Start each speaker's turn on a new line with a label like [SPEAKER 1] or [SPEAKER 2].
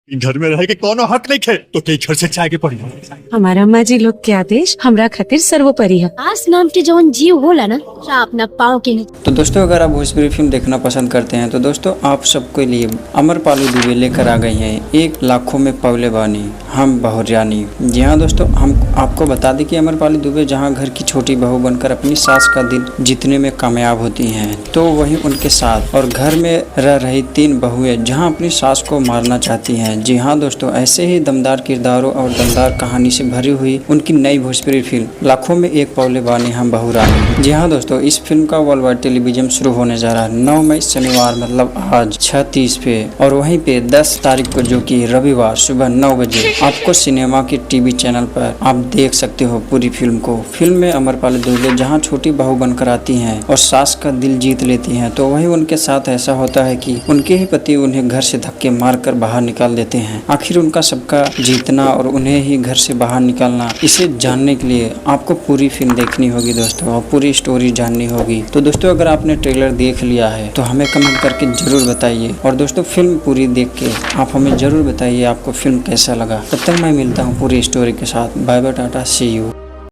[SPEAKER 1] घर में रह के कोनो हक नहीं खे तो ते घर से जाके पड़ी।
[SPEAKER 2] हमारा अम्मा जी लोग के आदेश हमरा खातिर सर्वोपरि है।
[SPEAKER 3] आस नाम के जवन जीव होला ना अपना पाँव के
[SPEAKER 4] तो दोस्तों अगर आप भोजपुरी फिल्म देखना पसंद करते हैं तो दोस्तों आप सबके लिए अमरपाली दुबे लेकर आ गई हैं एक लाखों में पवले बानी हम बहुरियानी। जी हाँ दोस्तों, हम आपको बता दें कि अमरपाली दुबे जहाँ घर की छोटी बहू बनकर अपनी सास का दिल जीतने में कामयाब होती हैं, तो वहीं उनके साथ और घर में रह रही 3 बहुएं जहाँ अपनी सास को मारना चाहती हैं। जी हाँ दोस्तों, ऐसे ही दमदार किरदारों और दमदार कहानी से भरी हुई उनकी नई भोजपुरी फिल्म लाखों में एक पवले बानी हम बहुरानी। जी हाँ दोस्तों, इस फिल्म का वर्ल्ड वाइड टेलीविजन शुरू होने जा रहा है 9 मई शनिवार मतलब आज 6:30 पे, और वहीं पे 10 तारीख को जो कि रविवार सुबह 9 बजे आपको सिनेमा के टीवी चैनल पर आप देख सकते हो पूरी फिल्म को। फिल्म में अमरपाली दुबे जहाँ छोटी बहू बनकर आती हैं और सास का दिल जीत लेती हैं, तो वहीं उनके साथ ऐसा होता है कि उनके ही पति उन्हें घर से धक्के मारकर बाहर निकाल देते हैं। आखिर उनका सबका जीतना और उन्हें ही घर से बाहर निकालना, इसे जानने के लिए आपको पूरी फिल्म देखनी होगी दोस्तों और पूरी स्टोरी जाननी होगी। तो दोस्तों अगर आपने ट्रेलर देख लिया है तो हमें कमेंट करके जरूर बताइए, और दोस्तों फिल्म पूरी देख के आप हमें जरूर बताइए आपको फिल्म कैसा लगा। तब तक मैं मिलता हूँ पूरी स्टोरी के साथ। Bye bye, tata, see you.